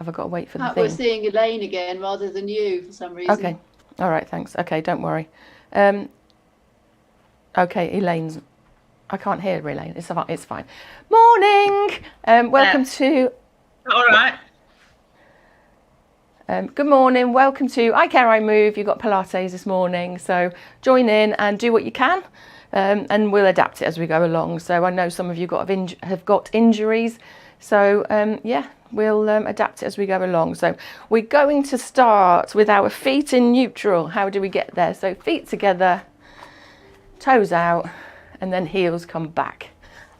Have I got to wait for the We're thing? seeing Elaine again rather than you for some reason. Okay. All right, thanks. Okay, don't worry. Okay, Elaine's... I can't hear Elaine. It's fine. Morning! Welcome to... All right. Good morning. Welcome to iCare, iMove. You've got Pilates this morning, so join in and do what you can, and we'll adapt it as we go along. So I know some of you have got injuries, so yeah, we'll adapt it as we go along. So we're going to start with our feet in neutral. How do we get there? So feet together, toes out, and then heels come back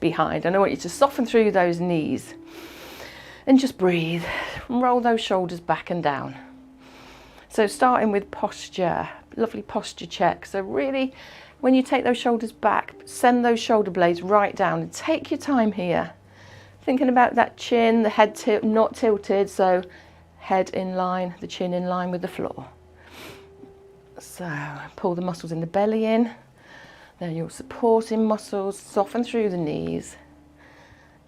behind. And I want you to soften through those knees. And just breathe, roll those shoulders back and down. So starting with posture, lovely posture check. So really, when you take those shoulders back, send those shoulder blades right down and take your time here. Thinking about that chin, the head not tilted, so head in line, the chin in line with the floor. So pull the muscles in the belly in. Then your supporting muscles, soften through the knees.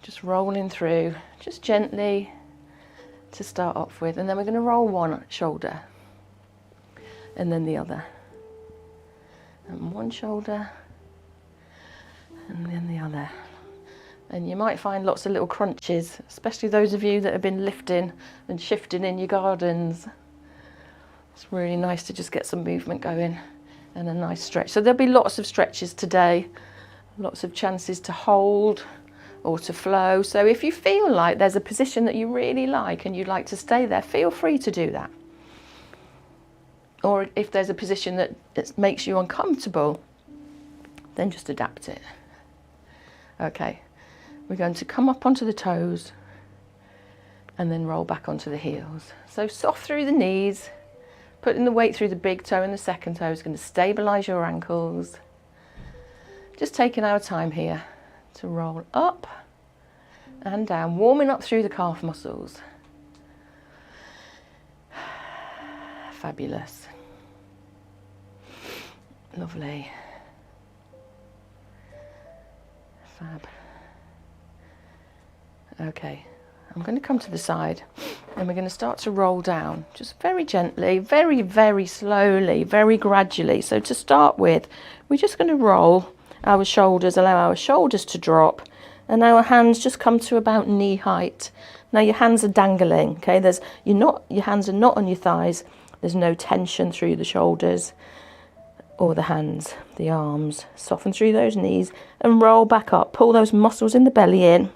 Just rolling through, just gently to start off with. And then we're going to roll one shoulder and then the other. And one shoulder and then the other. And you might find lots of little crunches, especially those of you that have been lifting and shifting in your gardens. It's really nice to just get some movement going and a nice stretch. So there'll be lots of stretches today, lots of chances to hold or to flow. So if you feel like there's a position that you really like and you'd like to stay there, feel free to do that. Or if there's a position that makes you uncomfortable, then just adapt it. Okay, we're going to come up onto the toes and then roll back onto the heels. So soft through the knees, putting the weight through the big toe and the second toe is going to stabilize your ankles. Just taking our time here to roll up and down, warming up through the calf muscles. Fabulous. Lovely. Fab. Okay, I'm going to come to the side and we're going to start to roll down, just very gently, very, very slowly, very gradually. So to start with, we're just going to roll our shoulders, allow our shoulders to drop, and our hands just come to about knee height. Now your hands are dangling, okay? Your hands are not on your thighs. There's no tension through the shoulders or the hands, the arms. Soften through those knees and roll back up. Pull those muscles in the belly in.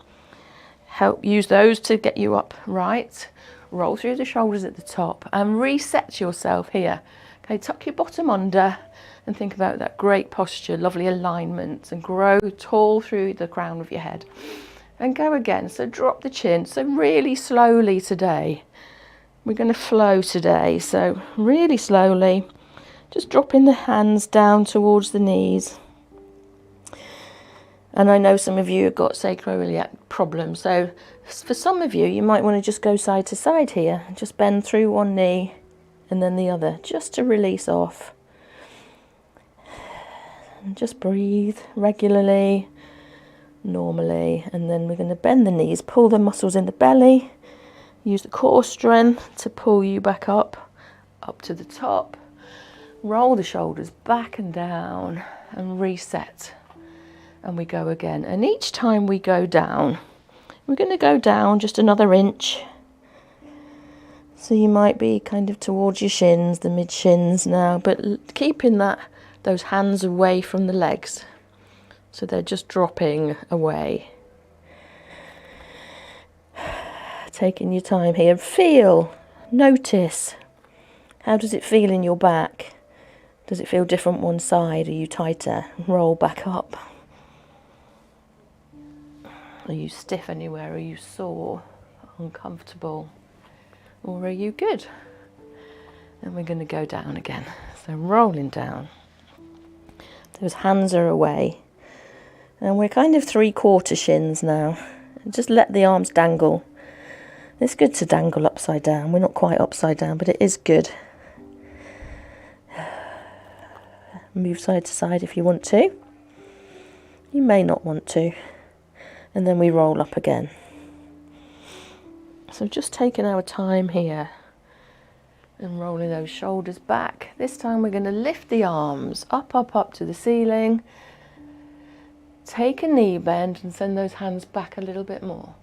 Use those to get you up right. Roll through the shoulders at the top and reset yourself here. Okay, tuck your bottom under and think about that great posture, lovely alignment, and grow tall through the crown of your head. And go again, so drop the chin. So really slowly today. We're going to flow today, so really slowly. Just dropping the hands down towards the knees. And I know some of you have got sacroiliac problems, so for some of you, you might want to just go side to side here. Just bend through one knee and then the other, just to release off. And just breathe regularly, normally, and then we're going to bend the knees, pull the muscles in the belly, use the core strength to pull you back up to the top, roll the shoulders back and down and reset, and we go again. And each time we go down, we're going to go down just another inch. So you might be kind of towards your shins, the mid shins now, but keeping those hands away from the legs, so they're just dropping away. Taking your time here. Feel, notice, how does it feel in your back? Does it feel different one side? Are you tighter? Roll back up. Are you stiff anywhere? Are you sore, uncomfortable, or are you good? And we're going to go down again. So rolling down. Those hands are away. And we're kind of 3/4 shins now. Just let the arms dangle. It's good to dangle upside down. We're not quite upside down, but it is good. Move side to side if you want to. You may not want to. And then we roll up again. So just taking our time here and rolling those shoulders back. This time we're going to lift the arms up, up, up to the ceiling. Take a knee bend and send those hands back a little bit more,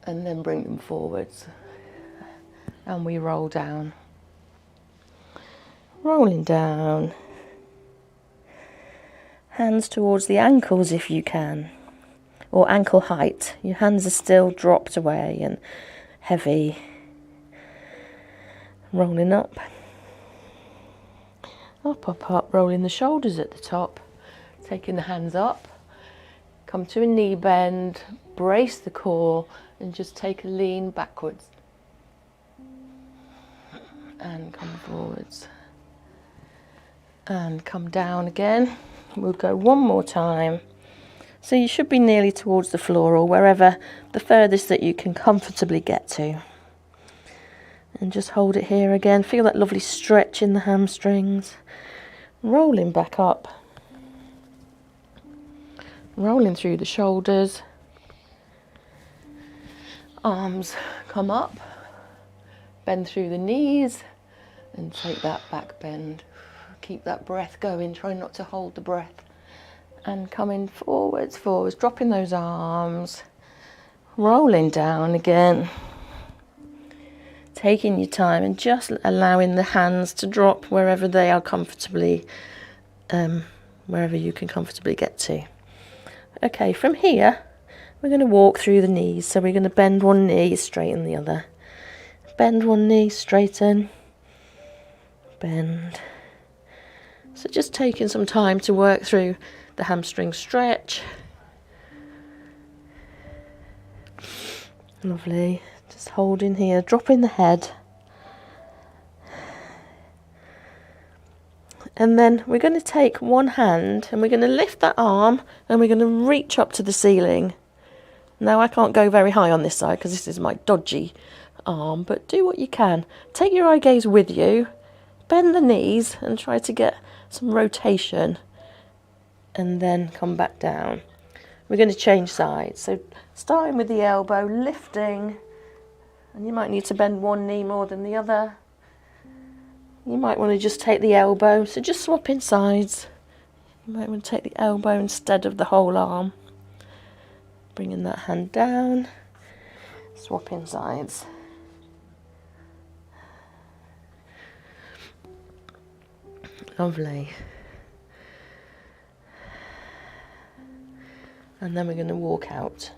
and then bring them forwards. And we roll down. Rolling down. Hands towards the ankles if you can, or ankle height. Your hands are still dropped away and heavy. Rolling up. Up, up, up, rolling the shoulders at the top. Taking the hands up. Come to a knee bend, brace the core, and just take a lean backwards. And come forwards. And come down again. We'll go one more time. So you should be nearly towards the floor, or wherever the furthest that you can comfortably get to. And just hold it here again. Feel that lovely stretch in the hamstrings. Rolling back up. Rolling through the shoulders. Arms come up. Bend through the knees. And take that back bend. Keep that breath going. Try not to hold the breath. And coming forwards, forwards. Dropping those arms. Rolling down again. Taking your time and just allowing the hands to drop wherever they are comfortably, wherever you can comfortably get to. Okay, from here, we're going to walk through the knees. So we're going to bend one knee, straighten the other. Bend one knee, straighten. Bend. So just taking some time to work through the hamstring stretch. Lovely. Just holding here, dropping the head. And then we're going to take one hand and we're going to lift that arm and we're going to reach up to the ceiling. Now I can't go very high on this side because this is my dodgy arm, but do what you can. Take your eye gaze with you, bend the knees and try to get some rotation, and then come back down. We're going to change sides. So starting with the elbow, lifting, and you might need to bend one knee more than the other. You might want to just take the elbow, so just swapping sides. You might want to take the elbow instead of the whole arm. Bringing that hand down, swapping sides. Lovely. And then we're going to walk out.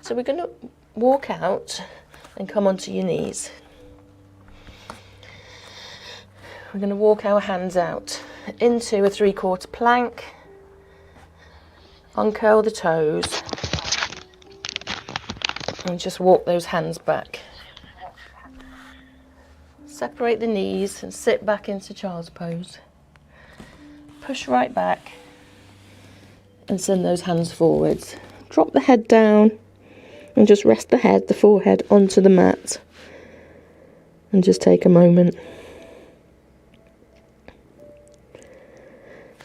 So we're going to walk out and come onto your knees. We're going to walk our hands out into a 3/4 plank. Uncurl the toes. And just walk those hands back. Separate the knees and sit back into child's pose. Push right back and send those hands forwards. Drop the head down and just rest the head, the forehead, onto the mat. And just take a moment.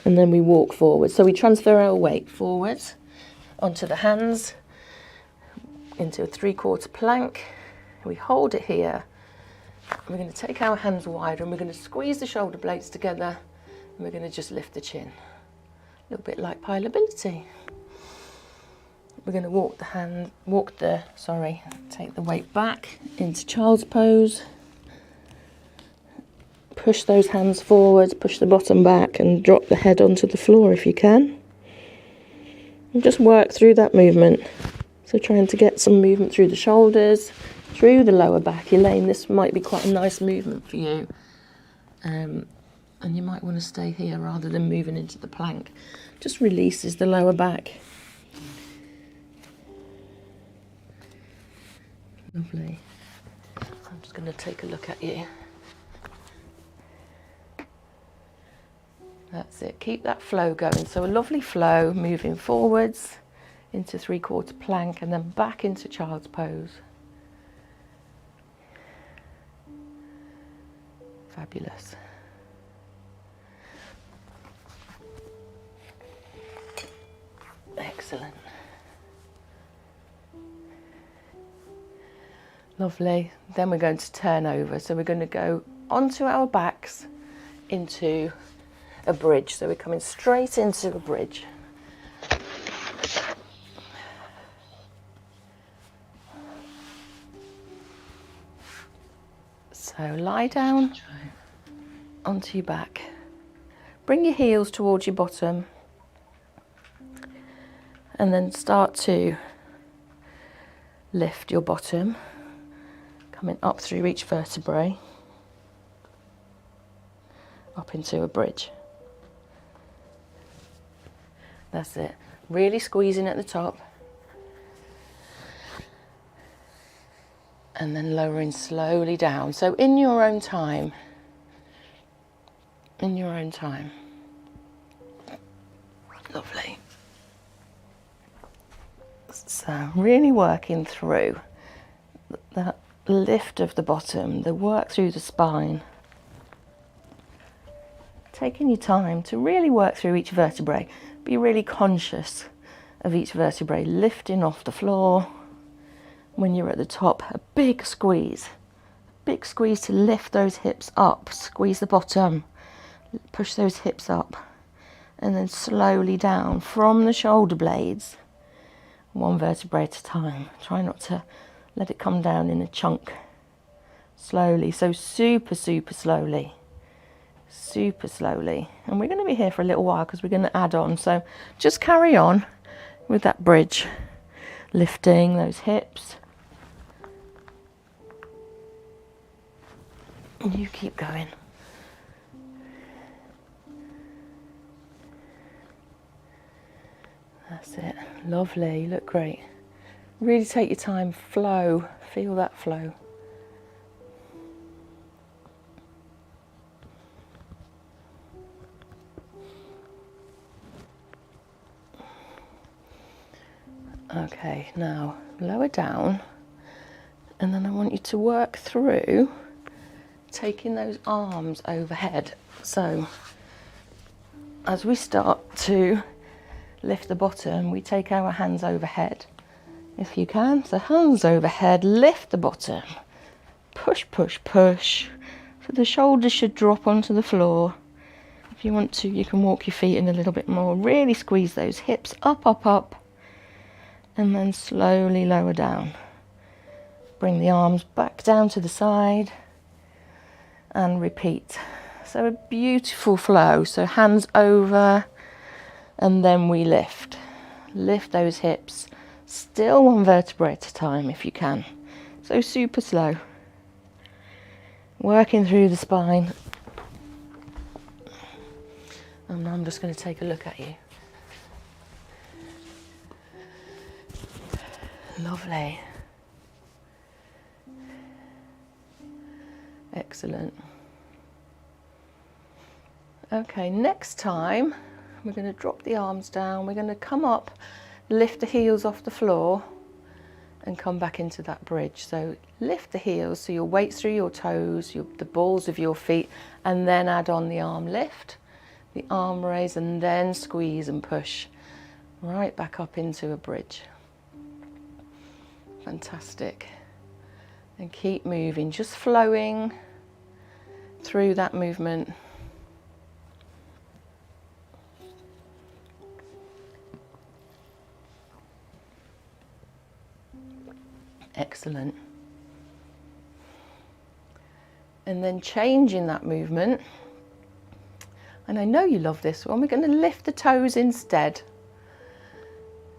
And then we walk forward. So we transfer our weight forwards onto the hands, into a 3/4 plank. We hold it here. We're going to take our hands wider and we're going to squeeze the shoulder blades together and we're going to just lift the chin. A little bit like Pilates. We're going to take the weight back into child's pose. Push those hands forwards, push the bottom back and drop the head onto the floor if you can. And just work through that movement. So trying to get some movement through the shoulders, through the lower back. Elaine, this might be quite a nice movement for you. And you might want to stay here rather than moving into the plank. Just releases the lower back. Lovely. I'm just going to take a look at you. That's it. Keep that flow going. So a lovely flow moving forwards into 3/4 plank and then back into child's pose. Fabulous. Excellent. Lovely. Then we're going to turn over. So we're going to go onto our backs into a bridge. So we're coming straight into a bridge. So lie down onto your back. Bring your heels towards your bottom. And then start to lift your bottom, coming up through each vertebrae, up into a bridge. That's it. Really squeezing at the top. And then lowering slowly down. So in your own time. In your own time. Lovely. So really working through that lift of the bottom, the work through the spine. Taking your time to really work through each vertebrae. Be really conscious of each vertebrae, lifting off the floor. When you're at the top, a big squeeze to lift those hips up, squeeze the bottom, push those hips up, and then slowly down from the shoulder blades, one vertebrae at a time. Try not to let it come down in a chunk. Slowly, so super slowly. Super slowly. And we're going to be here for a little while because we're going to add on. So just carry on with that bridge, lifting those hips. And you keep going. That's it. Lovely. You look great. Really take your time. Flow. Feel that flow. Okay, now lower down, and then I want you to work through taking those arms overhead. So as we start to lift the bottom, we take our hands overhead if you can. So hands overhead, lift the bottom, push, push, push. So the shoulders should drop onto the floor. If you want to, you can walk your feet in a little bit more. Really squeeze those hips up, up, up. And then slowly lower down. Bring the arms back down to the side and repeat. So a beautiful flow. So hands over and then we lift. Lift those hips. Still one vertebrae at a time if you can. So super slow. Working through the spine. And I'm just going to take a look at you. Lovely. Excellent. Okay, next time we're going to drop the arms down. We're going to come up, lift the heels off the floor and come back into that bridge. So lift the heels so your weight's through your toes, the balls of your feet, and then add on the arm lift, the arm raise, and then squeeze and push right back up into a bridge. Fantastic. And keep moving, just flowing through that movement. Excellent. And then changing that movement. And I know you love this one. We're going to lift the toes instead.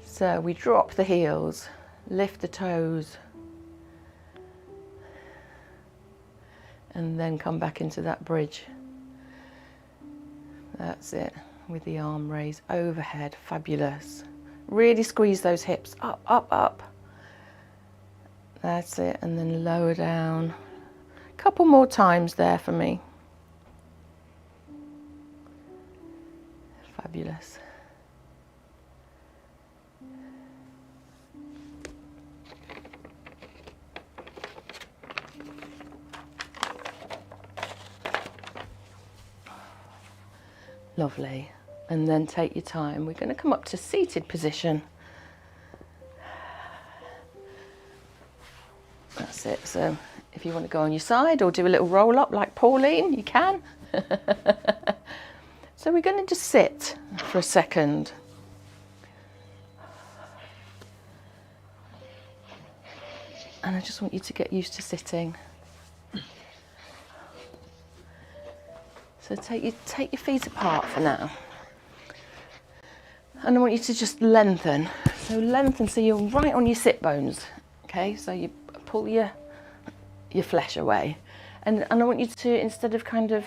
So we drop the heels. Lift the toes and then come back into that bridge. That's it, with the arm raised overhead. Fabulous. Really squeeze those hips up, up, up. That's it, and then lower down. A couple more times there for me. Fabulous. Lovely. And then take your time. We're going to come up to seated position. That's it. So if you want to go on your side or do a little roll up like Pauline, you can. So we're going to just sit for a second. And I just want you to get used to sitting. So take your feet apart for now. And I want you to just lengthen. So lengthen so you're right on your sit bones. Okay, so you pull your flesh away. And I want you to, instead of kind of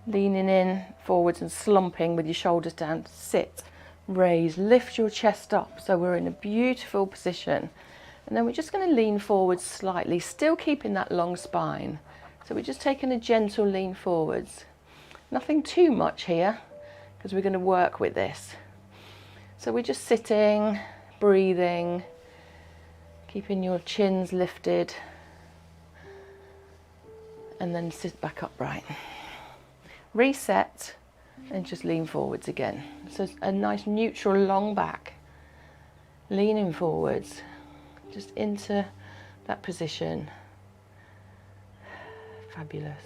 leaning in forwards and slumping with your shoulders down, sit, raise, lift your chest up. So we're in a beautiful position. And then we're just going to lean forward slightly, still keeping that long spine. So we're just taking a gentle lean forwards. Nothing too much here, because we're going to work with this. So we're just sitting, breathing, keeping your chins lifted, and then sit back upright. Reset, and just lean forwards again. So a nice neutral long back, leaning forwards, just into that position. Fabulous.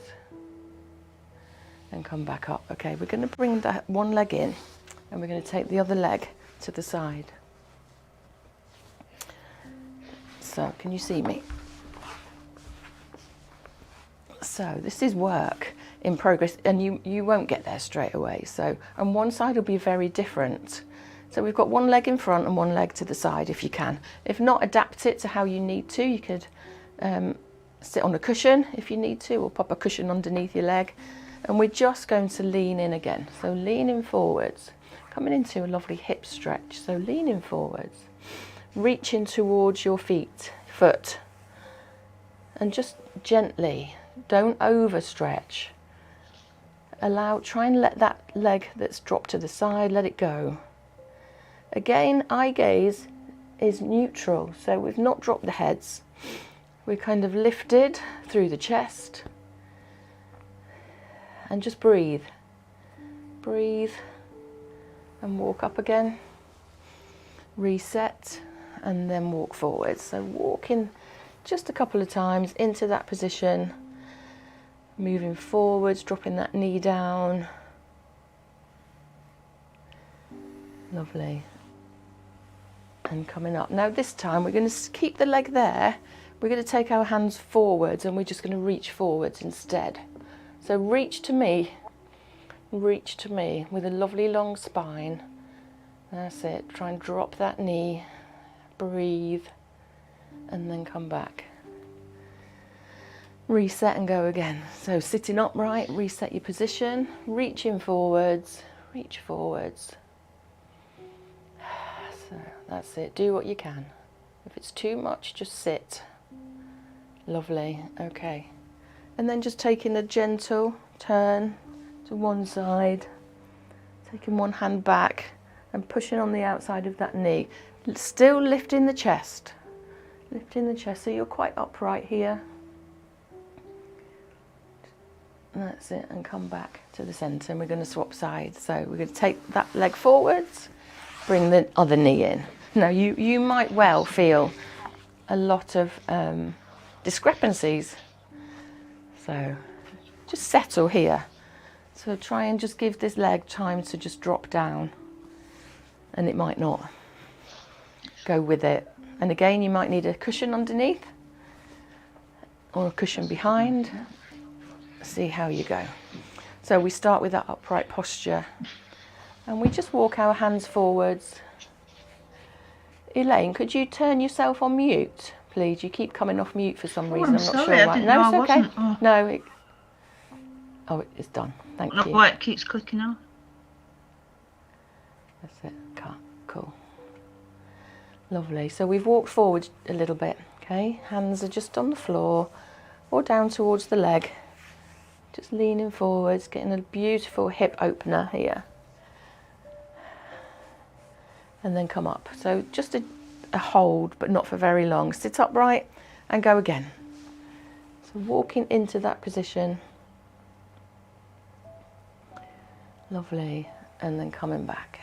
And come back up. Okay, we're going to bring that one leg in, and we're going to take the other leg to the side. So, can you see me? So, this is work in progress, and you won't get there straight away. So, and one side will be very different. So we've got one leg in front and one leg to the side if you can. If not, adapt it to how you need to. You could sit on a cushion if you need to, or pop a cushion underneath your leg. And we're just going to lean in again. So leaning forwards, coming into a lovely hip stretch. So leaning forwards, reaching towards your foot, and just gently, don't overstretch. Try and let that leg that's dropped to the side, let it go. Again, eye gaze is neutral, so we've not dropped the heads. We're kind of lifted through the chest. And just breathe. Breathe and walk up again. Reset and then walk forward. So walking just a couple of times into that position. Moving forwards, dropping that knee down. Lovely. And coming up. Now this time we're going to keep the leg there. We're going to take our hands forwards and we're just going to reach forwards instead. So reach to me with a lovely long spine. That's it. Try and drop that knee. Breathe and then come back. Reset and go again. So sitting upright, reset your position, reaching forwards, reach forwards. So that's it, do what you can. If it's too much, just sit. Lovely, okay. And then just taking a gentle turn to one side, taking one hand back and pushing on the outside of that knee. Still lifting the chest so you're quite upright here. And that's it, and come back to the centre, and we're going to swap sides. So we're going to take that leg forwards, bring the other knee in. Now you might well feel a lot of discrepancies, so just settle here. So try and just give this leg time to just drop down, and it might not. Go with it. And again, you might need a cushion underneath or a cushion behind. See how you go. So we start with that upright posture and we just walk our hands forwards. Elaine, could you turn yourself on mute, please? You keep coming off mute for some reason. I'm not sorry, sure I why. didn't No, know it's I okay. wasn't. Oh. No, it's done. Thank Not you. why it keeps clicking off. That's it. Cool. Lovely. So we've walked forward a little bit. Okay, hands are just on the floor or down towards the leg. Just leaning forwards, getting a beautiful hip opener here. And then come up. So just a hold, but not for very long. Sit upright and go again. So walking into that position. Lovely. And then coming back.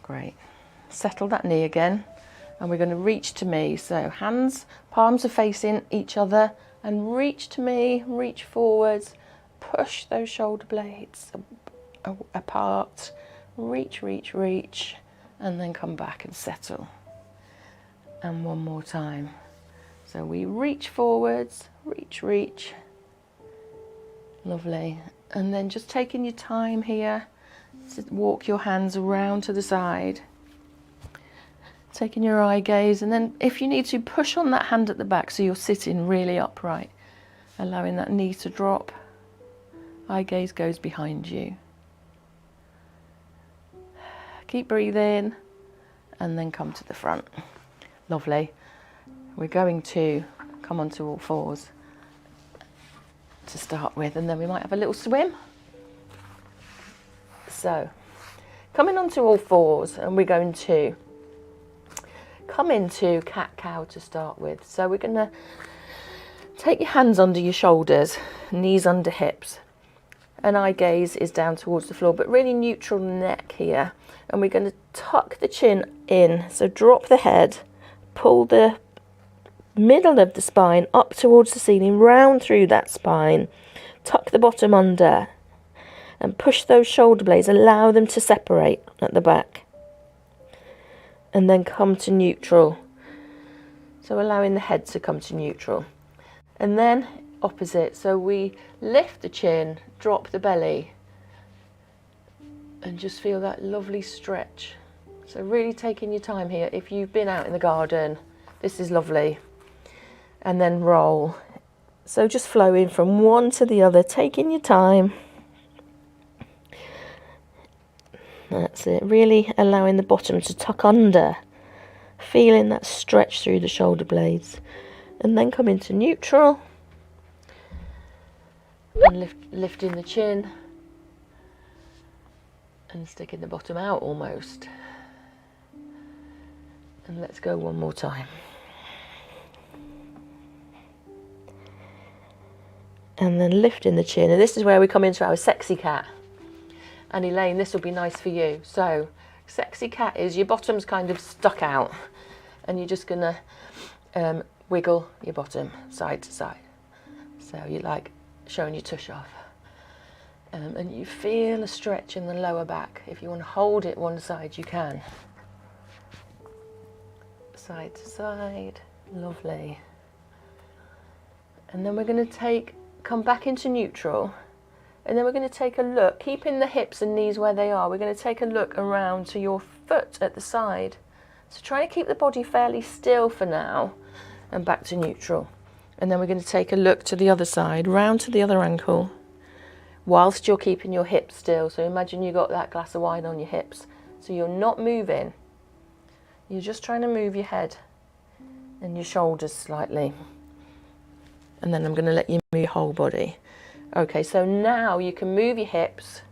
Great. Settle that knee again. And we're going to reach to me. So hands, palms are facing each other, and reach to me, reach forwards, push those shoulder blades apart, reach, reach, reach, and then come back and settle. And one more time. So we reach forwards, reach, reach. Lovely. And then just taking your time here to walk your hands around to the side. Taking your eye gaze, and then if you need to, push on that hand at the back so you're sitting really upright, allowing that knee to drop. Eye gaze goes behind you. Keep breathing, and then come to the front. Lovely. We're going to come onto all fours to start with, and then we might have a little swim. So, coming onto all fours, and we're going to come into cat-cow to start with. So we're going to take your hands under your shoulders, knees under hips, and eye gaze is down towards the floor, but really neutral neck here. And we're going to tuck the chin in, so drop the head, pull the middle of the spine up towards the ceiling, round through that spine, tuck the bottom under, and push those shoulder blades, allow them to separate at the back. And then come to neutral. So allowing the head to come to neutral. And then opposite. So we lift the chin, drop the belly, and just feel that lovely stretch. So really taking your time here. If you've been out in the garden, this is lovely. And then roll. So just flowing from one to the other, taking your time. That's it, really allowing the bottom to tuck under, feeling that stretch through the shoulder blades, and then come into neutral, and lifting the chin, and sticking the bottom out almost. And let's go one more time. And then lifting the chin, and this is where we come into our sexy cat. And Elaine, this will be nice for you. So, sexy cat is your bottom's kind of stuck out, and you're just gonna wiggle your bottom side to side. So you're like showing your tush off. And you feel a stretch in the lower back. If you want to hold it one side, you can. Side to side, lovely. And then we're gonna come back into neutral. And then we're going to take a look, keeping the hips and knees where they are, we're going to take a look around to your foot at the side. So try to keep the body fairly still for now, and back to neutral. And then we're going to take a look to the other side, round to the other ankle, whilst you're keeping your hips still. So imagine you've got that glass of wine on your hips. So you're not moving. You're just trying to move your head and your shoulders slightly. And then I'm going to let you move your whole body. Okay, so now you can move your hips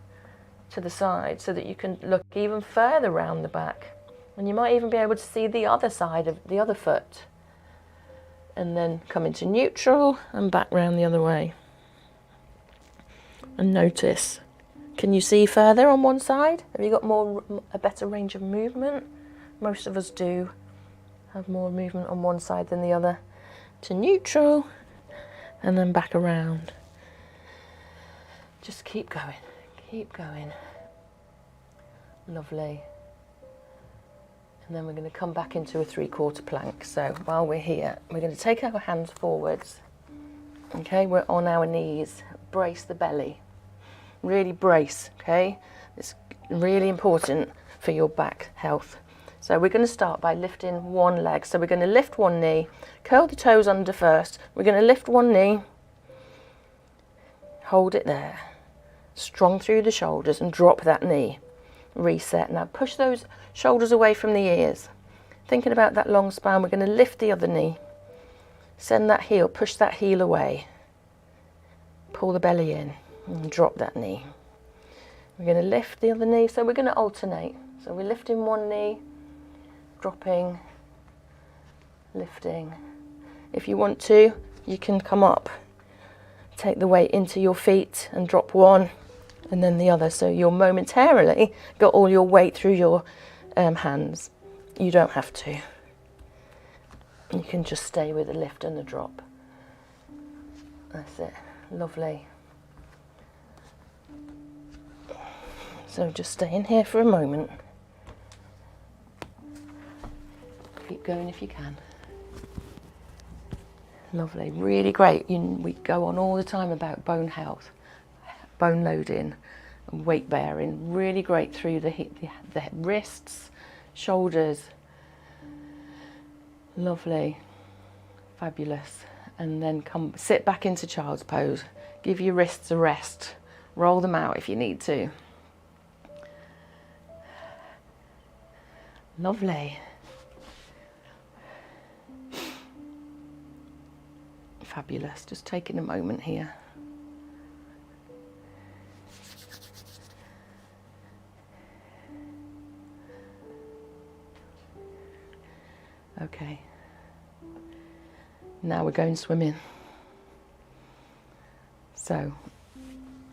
to the side so that you can look even further round the back. And you might even be able to see the other side of the other foot. And then come into neutral and back round the other way. And notice, can you see further on one side? Have you got a better range of movement? Most of us do have more movement on one side than the other. To neutral and then back around. Just keep going, keep going. Lovely. And then we're going to come back into a 3/4 plank. So while we're here, we're going to take our hands forwards. Okay, we're on our knees. Brace the belly. Really brace, okay? It's really important for your back health. So we're going to start by lifting one leg. So we're going to lift one knee, curl the toes under first. We're going to lift one knee, hold it there, strong through the shoulders, and drop that knee. Reset. Now push those shoulders away from the ears. Thinking about that long spine, we're going to lift the other knee. Send that heel, push that heel away. Pull the belly in and drop that knee. We're going to lift the other knee, so we're going to alternate. So we're lifting one knee, dropping, lifting. If you want to, you can come up, take the weight into your feet and drop one and then the other. So you'll momentarily got all your weight through your hands. You don't have to. You can just stay with the lift and the drop. That's it. Lovely. So just stay in here for a moment. Keep going if you can. Lovely, really great. We go on all the time about bone health, bone loading, and weight bearing. Really great through the wrists, shoulders. Lovely, fabulous. And then come sit back into child's pose. Give your wrists a rest. Roll them out if you need to. Lovely. Fabulous. Just taking a moment here. Okay. Now we're going swimming. So,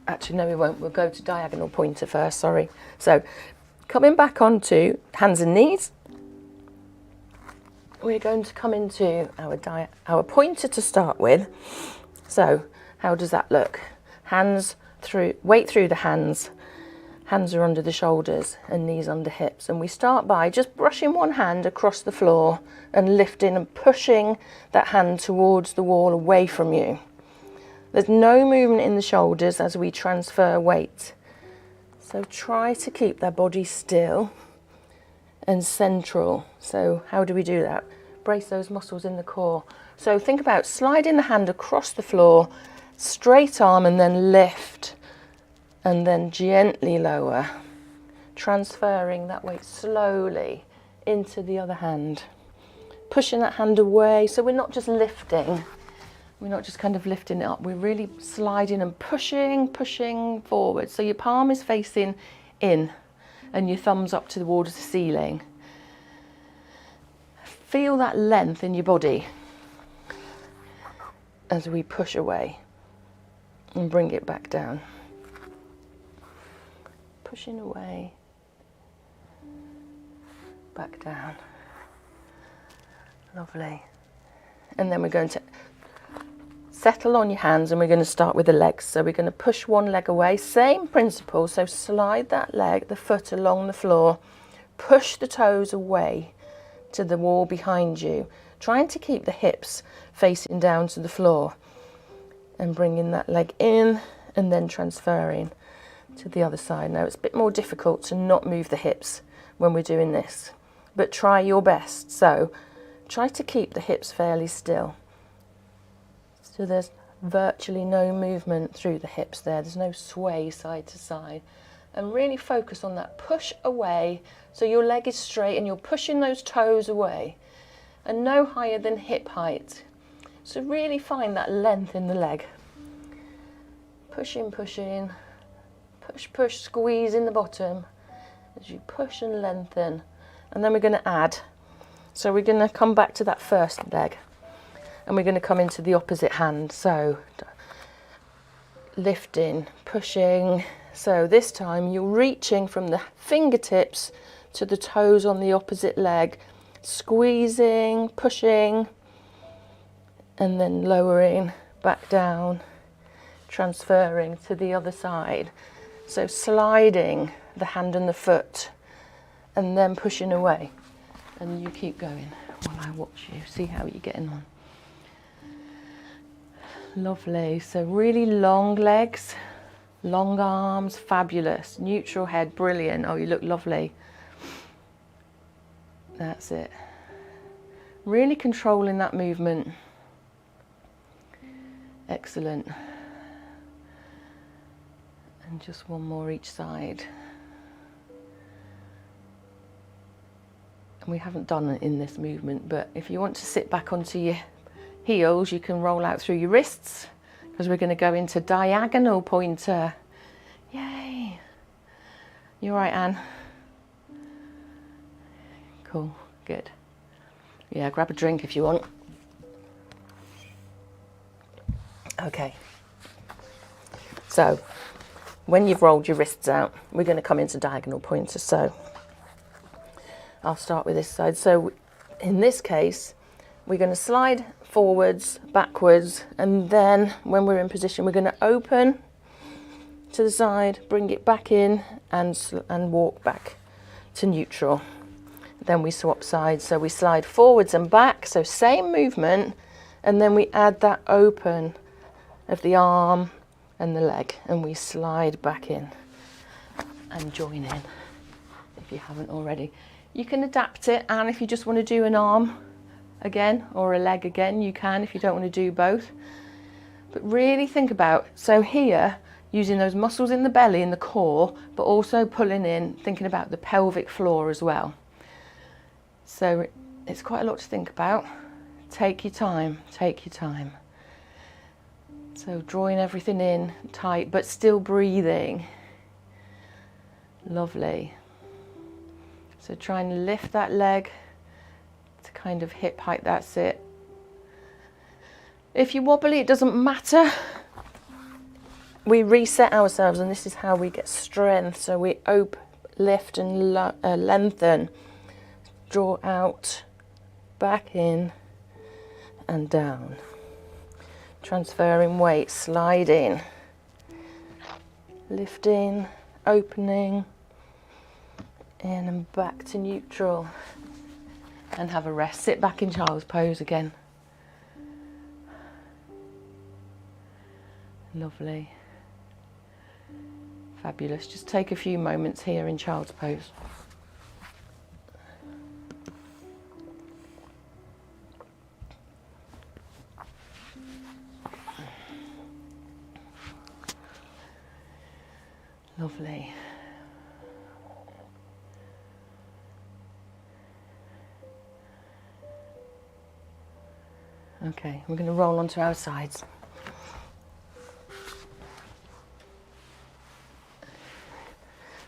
actually no we won't. We'll go to diagonal pointer first, sorry. So, coming back onto hands and knees. We're going to come into our pointer to start with. So how does that look? Hands through, weight through the hands. Hands are under the shoulders and knees under hips. And we start by just brushing one hand across the floor and lifting and pushing that hand towards the wall away from you. There's no movement in the shoulders as we transfer weight. So try to keep their body still and central. So how do we do that? Brace those muscles in the core. So think about sliding the hand across the floor, straight arm and then lift, and then gently lower, transferring that weight slowly into the other hand, pushing that hand away. So we're not just lifting, we're not just kind of lifting it up, we're really sliding and pushing forward. So your palm is facing in and your thumbs up towards the ceiling. Feel that length in your body as we push away and bring it back down. Pushing away, back down. Lovely. And then we're going to settle on your hands and we're going to start with the legs. So we're going to push one leg away, same principle. So slide that leg, the foot along the floor, push the toes away to the wall behind you, trying to keep the hips facing down to the floor and bringing that leg in and then transferring to the other side. Now it's a bit more difficult to not move the hips when we're doing this, but try your best. So try to keep the hips fairly still. So there's virtually no movement through the hips there. There's no sway side to side. And really focus on that push away. So your leg is straight and you're pushing those toes away. And no higher than hip height. So really find that length in the leg. Pushing, push, squeeze in the bottom. As you push and lengthen. And then we're going to add. So we're going to come back to that first leg. And we're going to come into the opposite hand. So lifting, pushing. So this time you're reaching from the fingertips to the toes on the opposite leg, squeezing, pushing, and then lowering back down, transferring to the other side. So sliding the hand and the foot, and then pushing away. And you keep going while I watch you, see how you're getting on. Lovely. So really long legs. Long arms, fabulous. Neutral head, brilliant. Oh, you look lovely. That's it. Really controlling that movement. Excellent. And just one more each side. And we haven't done it in this movement, but if you want to sit back onto your heels, you can roll out through your wrists, because we're going to go into diagonal pointer. Yay! You all right, Anne? Cool, good. Yeah, grab a drink if you want. Okay. So, when you've rolled your wrists out, we're going to come into diagonal pointer. So, I'll start with this side. So, in this case, we're going to slide forwards, backwards, and then when we're in position, we're going to open to the side, bring it back in, and walk back to neutral. Then we swap sides, so we slide forwards and back, so same movement, and then we add that open of the arm and the leg, and we slide back in and join in if you haven't already. You can adapt it, and if you just want to do an arm again or a leg again, you can if you don't want to do both. But really think about, so here, using those muscles in the belly and the core, but also pulling in, thinking about the pelvic floor as well. So it's quite a lot to think about. Take your time, take your time. So drawing everything in tight, but still breathing. Lovely. So try and lift that leg to kind of hip height, that's it. If you're wobbly, it doesn't matter. We reset ourselves, and this is how we get strength. So we lift and lengthen. Draw out, back in and down. Transferring weight, sliding, lifting, opening, in and back to neutral. And have a rest. Sit back in child's pose again. Lovely. Fabulous. Just take a few moments here in child's pose. Lovely. Okay, we're going to roll onto our sides.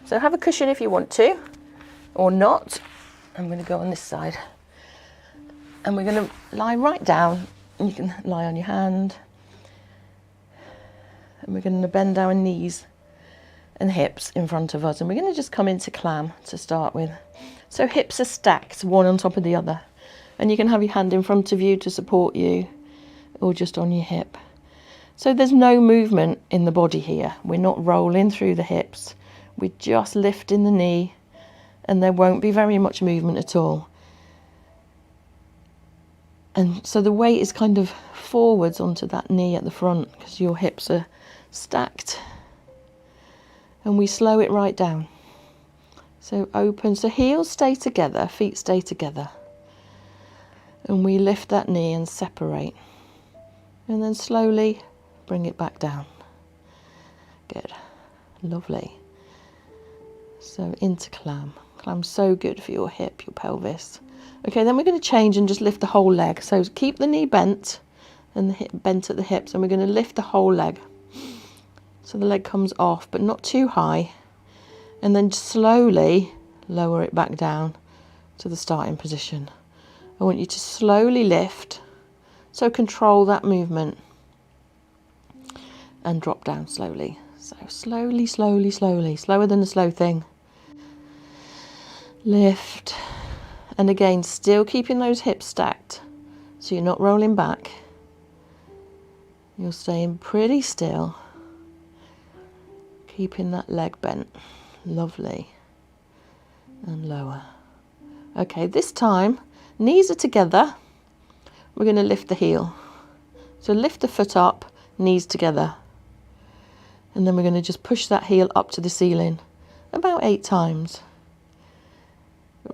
So have a cushion if you want to, or not. I'm going to go on this side. And we're going to lie right down. You can lie on your hand. And we're going to bend our knees and hips in front of us, and we're going to just come into clam to start with. So hips are stacked one on top of the other, and you can have your hand in front of you to support you, or just on your hip. So there's no movement in the body here. We're not rolling through the hips, we're just lifting the knee, and there won't be very much movement at all. And so the weight is kind of forwards onto that knee at the front, because your hips are stacked. And we slow it right down. So open, so heels stay together, feet stay together. And we lift that knee and separate. And then slowly bring it back down. Good. Lovely. So into clam. Clam's so good for your hip, your pelvis. Okay, then we're going to change and just lift the whole leg. So keep the knee bent and the hip bent at the hips, and we're going to lift the whole leg. So the leg comes off, but not too high. And then slowly lower it back down to the starting position. I want you to slowly lift, so control that movement. And drop down slowly. So slowly, slowly, slowly, slower than a slow thing. Lift. And again, still keeping those hips stacked, so you're not rolling back. You're staying pretty still. Keeping that leg bent. Lovely. And lower. Okay, this time, knees are together. We're going to lift the heel. So lift the foot up, knees together. And then we're going to just push that heel up to the ceiling. About 8 times.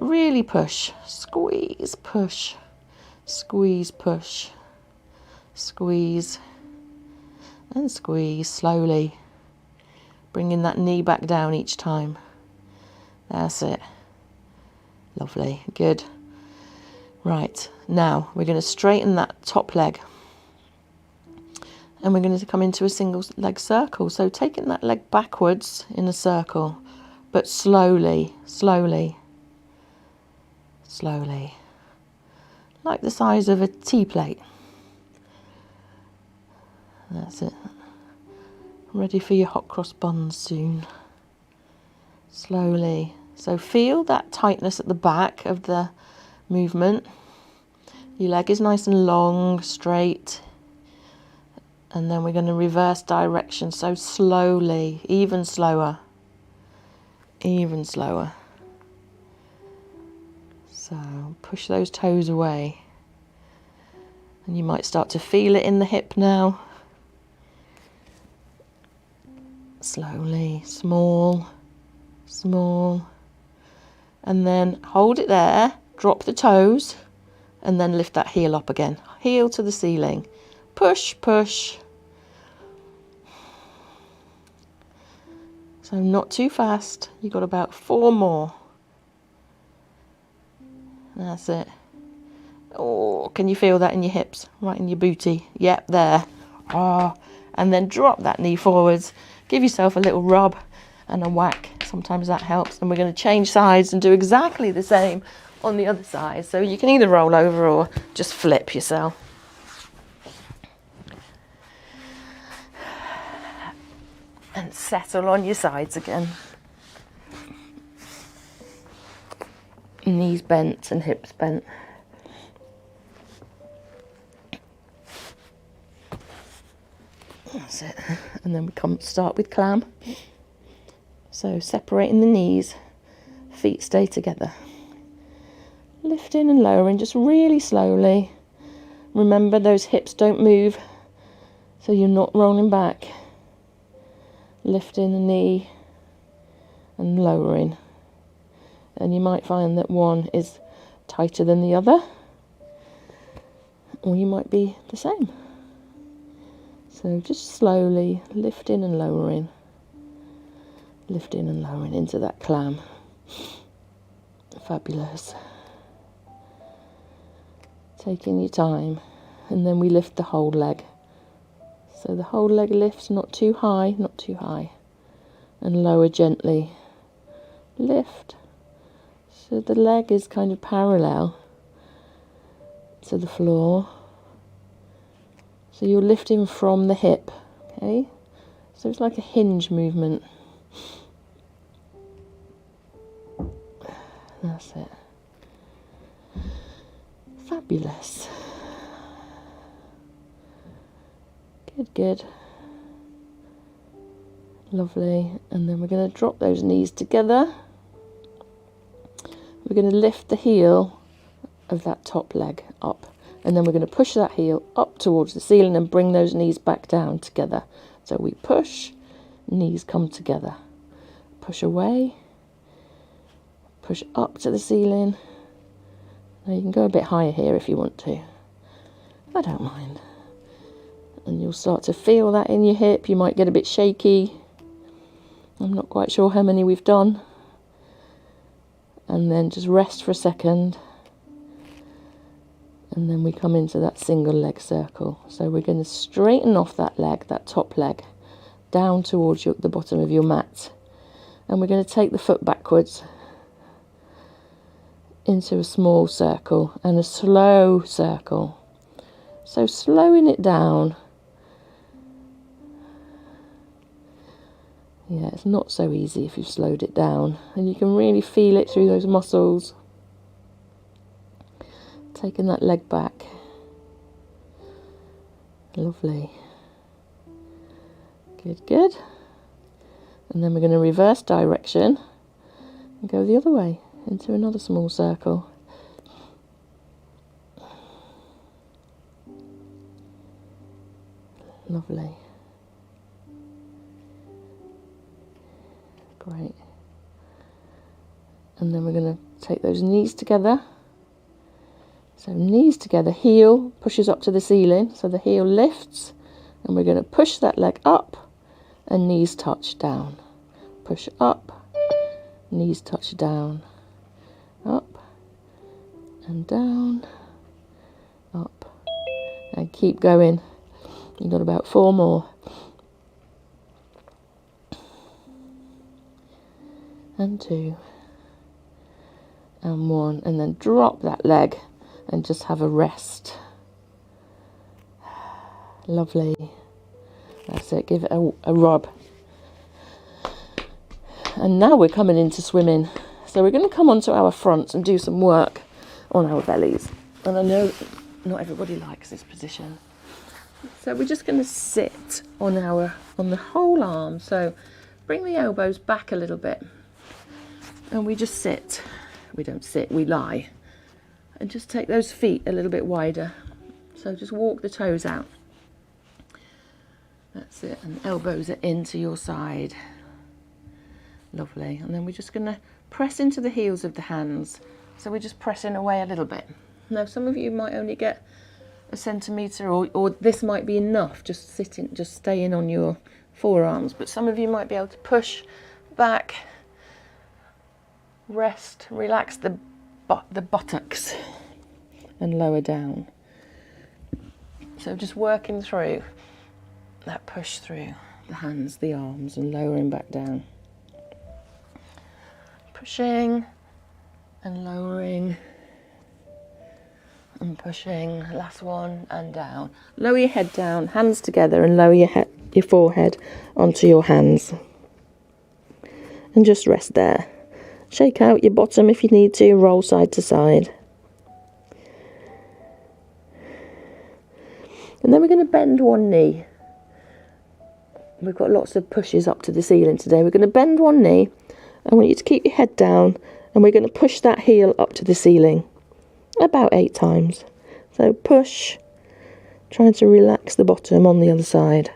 Really push. Squeeze, push. Squeeze, push. Squeeze. And squeeze slowly. Bringing that knee back down each time. That's it. Lovely. Good. Right. Now we're going to straighten that top leg. And we're going to come into a single leg circle. So taking that leg backwards in a circle, but slowly, slowly, slowly. Like the size of a tea plate. That's it. Ready for your hot cross buns soon. Slowly. So feel that tightness at the back of the movement. Your leg is nice and long, straight. And then we're going to reverse direction, so slowly, even slower. Even slower. So push those toes away. And you might start to feel it in the hip now. Slowly, small, small. And then hold it there, drop the toes, and then lift that heel up again. Heel to the ceiling. Push, push. So not too fast. You've got about 4 more. That's it. Oh, can you feel that in your hips? Right in your booty. Yep, there. Ah, and then drop that knee forwards. Give yourself a little rub and a whack. Sometimes that helps. And we're going to change sides and do exactly the same on the other side. So you can either roll over or just flip yourself. And settle on your sides again. Knees bent and hips bent. That's it. And then we start with clam. So separating the knees, feet stay together. Lifting and lowering just really slowly. Remember, those hips don't move, so you're not rolling back. Lifting the knee and lowering. And you might find that one is tighter than the other, or you might be the same. So just slowly lifting and lowering into that clam. Fabulous. Taking your time, and then we lift the whole leg. So the whole leg lifts, not too high, and lower gently. Lift. So the leg is kind of parallel to the floor. So you're lifting from the hip, okay? So it's like a hinge movement. That's it. Fabulous. Good, good. Lovely. And then we're going to drop those knees together. We're going to lift the heel of that top leg up. And then we're going to push that heel up towards the ceiling and bring those knees back down together. So we push, knees come together. Push away. Push up to the ceiling. Now you can go a bit higher here if you want to. I don't mind. And you'll start to feel that in your hip. You might get a bit shaky. I'm not quite sure how many we've done. And then just rest for a second. And then we come into that single leg circle. So we're going to straighten off that leg, that top leg, down towards the bottom of your mat. And we're going to take the foot backwards into a small circle and a slow circle. So slowing it down. Yeah, it's not so easy if you've slowed it down. And you can really feel it through those muscles. Taking that leg back. Lovely. Good, good. And then we're going to reverse direction and go the other way into another small circle. Lovely. Great. And then we're going to take those knees together. So knees together, heel pushes up to the ceiling, so the heel lifts, and we're going to push that leg up and knees touch down. Push up, knees touch down, up and down, up, and keep going. You've got about 4 more. And 2 and 1, and then drop that leg and just have a rest. Lovely. That's it, give it a rub. And now we're coming into swimming. So we're going to come onto our fronts and do some work on our bellies. And I know not everybody likes this position. So we're just going to sit on the whole arm. So bring the elbows back a little bit, and we just sit. We don't sit, we lie. And just take those feet a little bit wider. So just walk the toes out. That's it, and elbows are into your side. Lovely. And then we're just going to press into the heels of the hands. So we're just pressing away a little bit. Now some of you might only get a centimetre, or this might be enough, just staying on your forearms, but some of you might be able to push back, rest, relax the buttocks and lower down. So just working through that push through the hands, the arms, and lowering back down. Pushing and lowering and pushing. Last one, and down. Lower your head down, hands together, and lower your forehead onto your hands. And just rest there. Shake out your bottom if you need to, roll side to side. And then we're going to bend one knee. We've got lots of pushes up to the ceiling today. We're going to bend one knee. I want you to keep your head down, and we're going to push that heel up to the ceiling about 8 times. So push, trying to relax the bottom on the other side.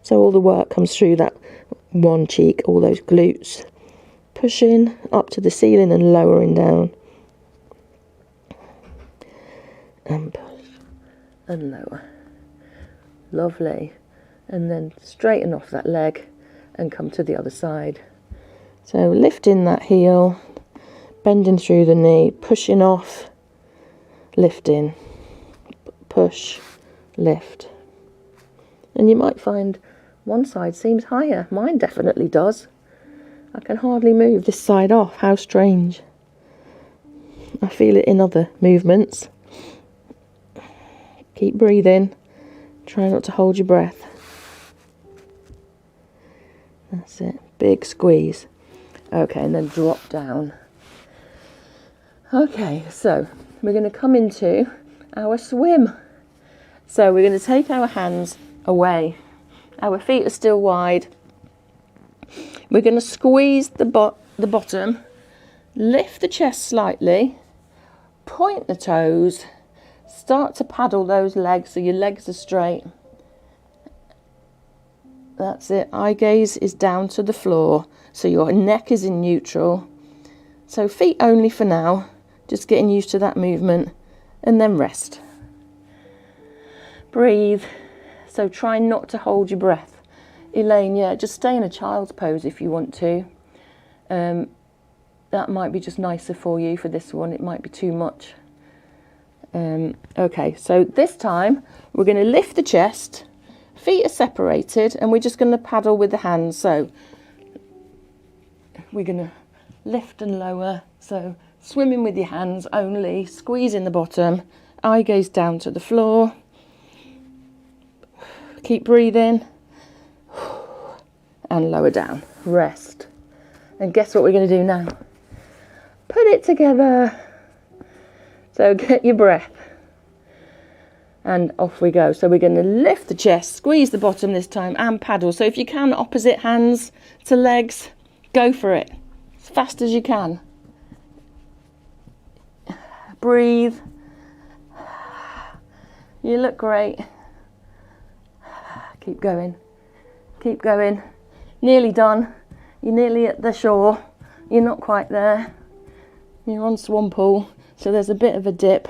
So all the work comes through that one cheek, all those glutes. Pushing up to the ceiling and lowering down. And push and lower. Lovely. And then straighten off that leg and come to the other side. So lifting that heel, bending through the knee, pushing off, lifting, push, lift. And you might find one side seems higher. Mine definitely does. I can hardly move this side off. How strange. I feel it in other movements. Keep breathing. Try not to hold your breath. That's it. Big squeeze. Okay, and then drop down. Okay, so we're going to come into our swim. So we're going to take our hands away. Our feet are still wide. We're going to squeeze the bottom, lift the chest slightly, point the toes, start to paddle those legs so your legs are straight. That's it. Eye gaze is down to the floor, so your neck is in neutral. So feet only for now, just getting used to that movement, and then rest. Breathe. So try not to hold your breath. Elaine, yeah, just stay in a child's pose if you want to. That might be just nicer for you for this one. It might be too much. Okay, so this time we're going to lift the chest. Feet are separated, and we're just going to paddle with the hands. So we're going to lift and lower. So swimming with your hands only, squeezing the bottom, eye gaze down to the floor. Keep breathing. And lower down. Rest. And guess what we're going to do now? Put it together. So get your breath. And off we go. So we're going to lift the chest, squeeze the bottom this time, and paddle. So if you can, opposite hands to legs, go for it. As fast as you can. Breathe. You look great. Keep going. Keep going. Nearly done. You're nearly at the shore. You're not quite there. You're on swan pool, so there's a bit of a dip,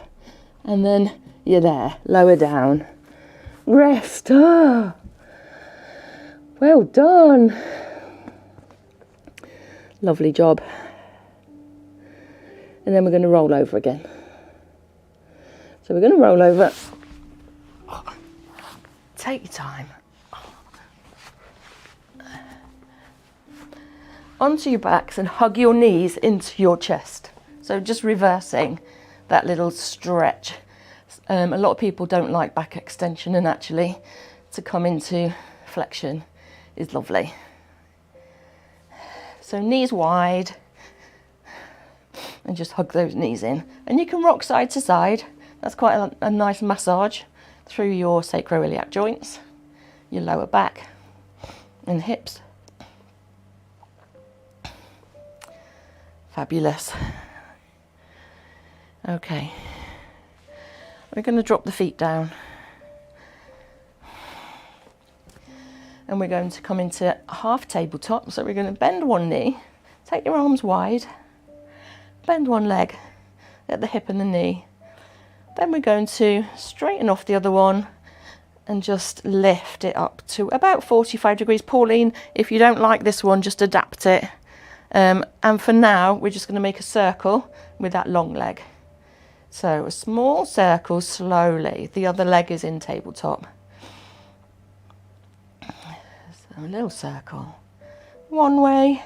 and then you're there. Lower down. Rest. Ah. Well done. Lovely job. And then we're going to roll over again. So we're going to roll over. Take your time. Onto your backs and hug your knees into your chest. So just reversing that little stretch. A lot of people don't like back extension, and actually to come into flexion is lovely. So knees wide, and just hug those knees in. And you can rock side to side. That's quite a nice massage through your sacroiliac joints, your lower back and hips. Fabulous. Okay, we're going to drop the feet down and we're going to come into half tabletop. So we're going to bend one knee, take your arms wide, bend one leg at the hip and the knee. Then we're going to straighten off the other one and just lift it up to about 45 degrees. Pauline, if you don't like this one, just adapt it. And for now, we're just going to make a circle with that long leg. So a small circle slowly. The other leg is in tabletop. So a little circle. One way.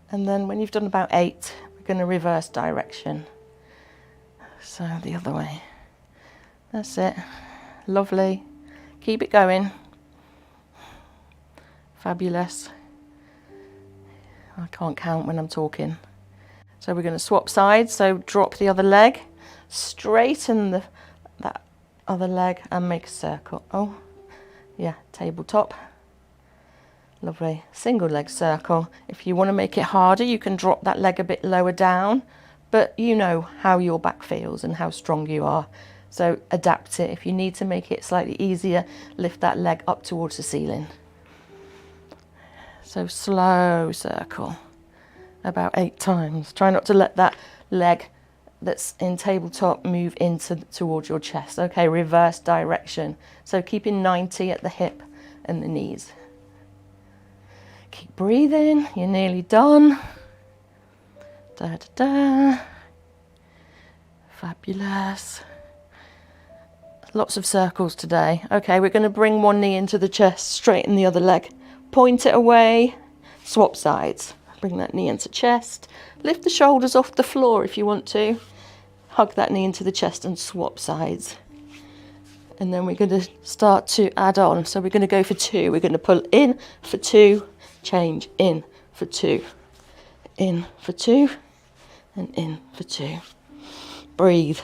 And then when you've done about 8, we're going to reverse direction. So the other way. That's it. Lovely. Keep it going. Fabulous. I can't count when I'm talking. So we're going to swap sides. So drop the other leg, straighten that other leg and make a circle. Oh, yeah, tabletop. Lovely. Single leg circle. If you want to make it harder, you can drop that leg a bit lower down, but you know how your back feels and how strong you are. So adapt it. If you need to make it slightly easier, lift that leg up towards the ceiling. So slow circle, about 8 times. Try not to let that leg that's in tabletop move towards your chest. Okay, reverse direction. So keeping 90 at the hip and the knees. Keep breathing, you're nearly done. Da, da, da. Fabulous. Lots of circles today. Okay, we're going to bring one knee into the chest, straighten the other leg. Point it away, swap sides. Bring that knee into chest. Lift the shoulders off the floor if you want to. Hug that knee into the chest and swap sides. And then we're going to start to add on. So we're going to go for 2. We're going to pull in for 2, change, in for 2, in for 2, and in for 2. Breathe.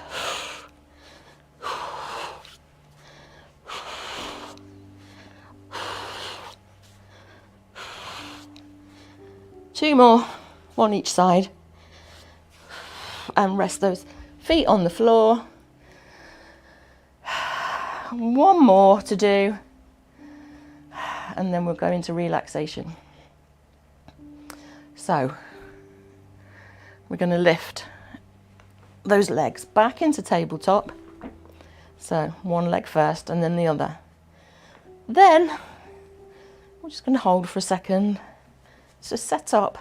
2 more, 1 each side, and rest those feet on the floor. 1 more to do, and then we'll go into relaxation. So we're going to lift those legs back into tabletop. So 1 leg first and then the other. Then we're just going to hold for a second. So set up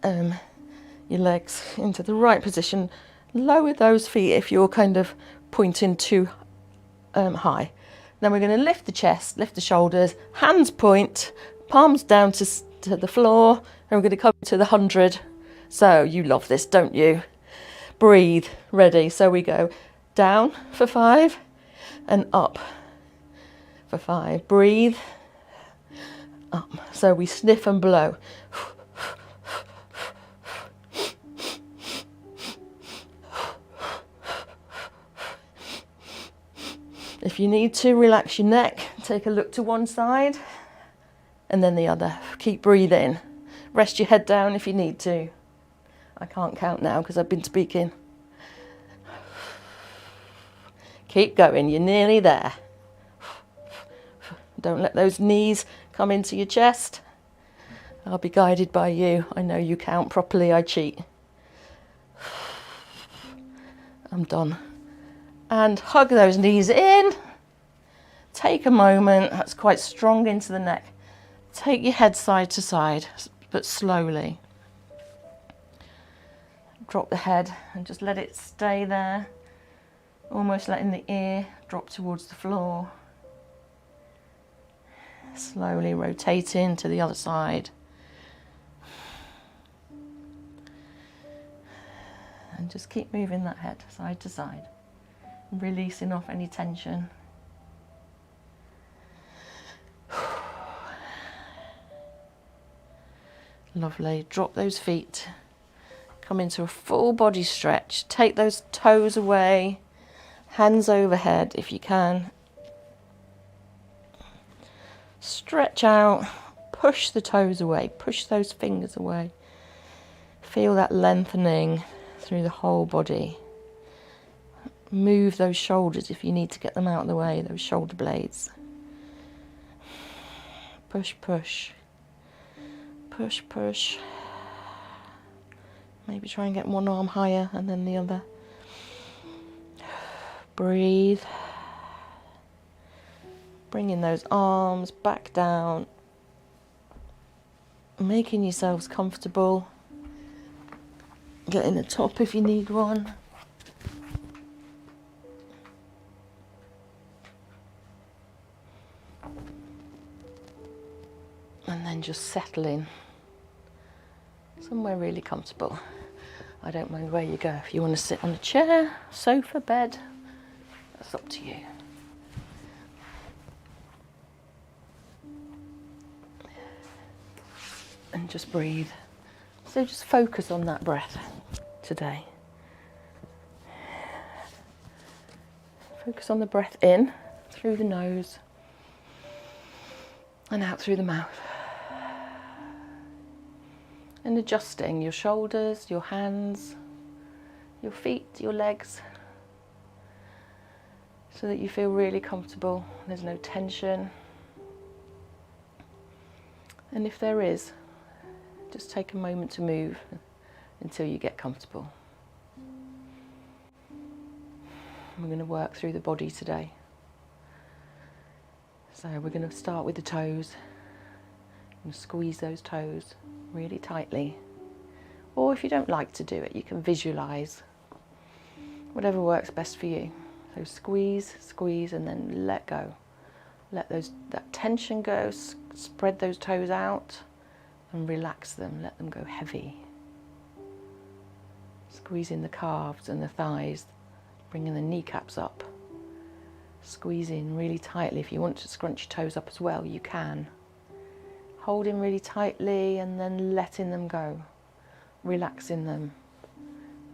your legs into the right position. Lower those feet if you're kind of pointing too high. Then we're going to lift the chest, lift the shoulders, hands point, palms down to the floor, and we're going to come to the 100. So you love this, don't you? Breathe, ready. So we go down for 5 and up for 5. Breathe. Up. So we sniff and blow. If you need to, relax your neck, take a look to one side and then the other. Keep breathing. Rest your head down if you need to. I can't count now because I've been speaking. Keep going, you're nearly there. Don't let those knees come into your chest. I'll be guided by you. I know you count properly, I cheat. I'm done. And hug those knees in. Take a moment, that's quite strong into the neck. Take your head side to side, but slowly. Drop the head and just let it stay there. Almost letting the ear drop towards the floor. Slowly rotating to the other side. And just keep moving that head side to side. Releasing off any tension. Lovely. Drop those feet. Come into a full body stretch. Take those toes away, hands overhead if you can. Stretch out, push the toes away, push those fingers away. Feel that lengthening through the whole body. Move those shoulders if you need to get them out of the way, those shoulder blades. Push, push. Push, push. Maybe try and get one arm higher and then the other. Breathe. Bringing those arms back down. Making yourselves comfortable. Getting a top if you need one. And then just settle in. Somewhere really comfortable. I don't mind where you go. If you want to sit on a chair, sofa, bed, that's up to you. And just breathe. So just focus on that breath today. Focus on the breath in through the nose and out through the mouth. And adjusting your shoulders, your hands, your feet, your legs, so that you feel really comfortable. There's no tension. And if there is, just take a moment to move until you get comfortable. We're going to work through the body today. So we're going to start with the toes. And squeeze those toes really tightly. Or if you don't like to do it, you can visualize. Whatever works best for you. So squeeze, squeeze, and then let go. Let that tension go. Spread those toes out and relax them. Let them go heavy. Squeezing the calves and the thighs, bringing the kneecaps up. Squeeze in really tightly. If you want to scrunch your toes up as well, you can. Holding really tightly and then letting them go. Relaxing them.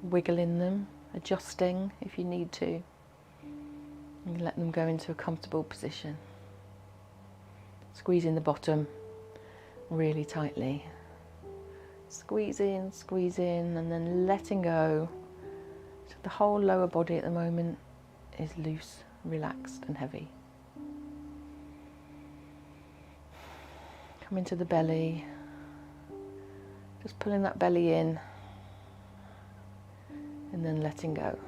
Wiggling them. Adjusting if you need to. And let them go into a comfortable position. Squeezing the bottom really tightly. Squeeze in, and then letting go. So the whole lower body at the moment is loose, relaxed and heavy. Come into the belly, just pulling that belly in and then letting go.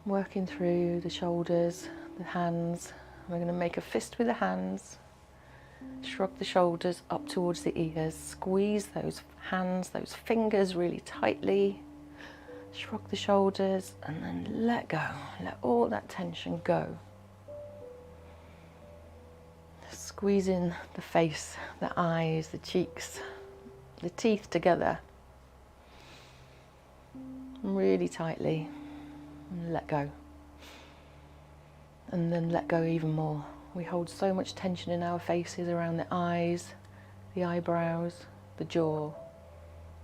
Working through the shoulders, the hands. We're going to make a fist with the hands, shrug the shoulders up towards the ears, squeeze those hands, those fingers really tightly, shrug the shoulders and then let go, let all that tension go. Squeezing the face, the eyes, the cheeks, the teeth together really tightly and let go. And then let go even more. We hold so much tension in our faces, around the eyes, the eyebrows, the jaw,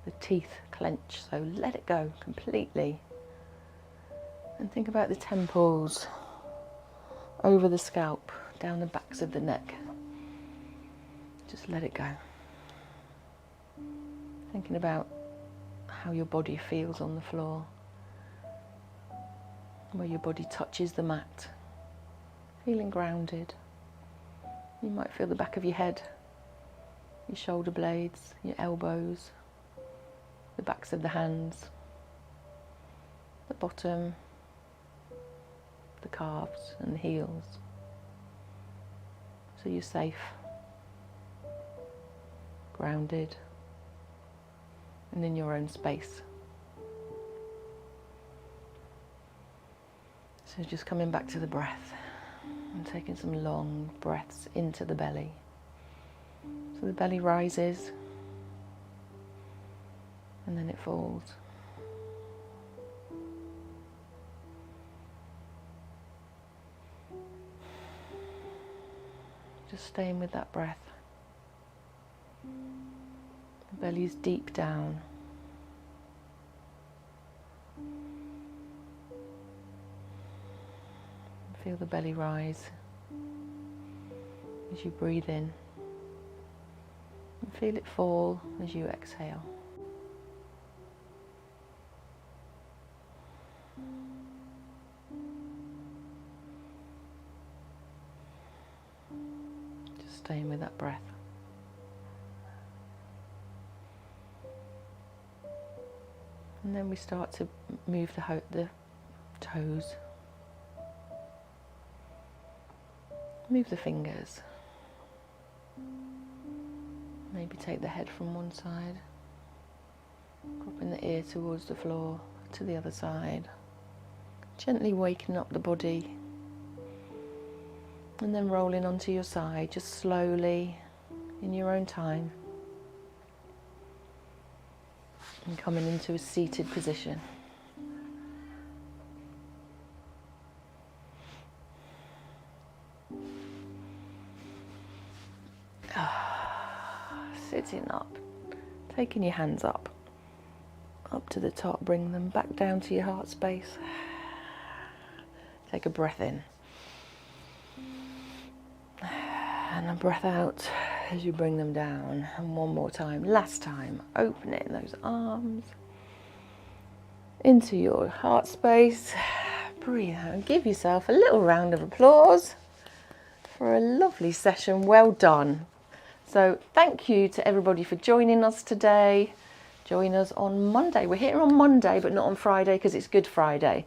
the teeth clench, so let it go completely. And think about the temples, over the scalp, down the backs of the neck. Just let it go. Thinking about how your body feels on the floor, where your body touches the mat, feeling grounded. You might feel the back of your head, your shoulder blades, your elbows, the backs of the hands, the bottom, the calves and the heels. So you're safe, grounded, and in your own space. So just coming back to the breath and taking some long breaths into the belly. So the belly rises and then it falls. Just staying with that breath. Belly's deep down. Feel the belly rise as you breathe in, and feel it fall as you exhale. Just staying with that breath. And then we start to move the toes. Move the fingers. Maybe take the head from one side, dropping the ear towards the floor, to the other side. Gently waking up the body. And then rolling onto your side, just slowly, in your own time. And coming into a seated position. Sitting up, taking your hands up to the top, bring them back down to your heart space. Take a breath in. And a breath out as you bring them down. And one more time, last time, opening those arms into your heart space. Breathe out and give yourself a little round of applause for a lovely session. Well done. So thank you to everybody for joining us today. Join us on Monday. We're here on Monday, but not on Friday because it's Good Friday.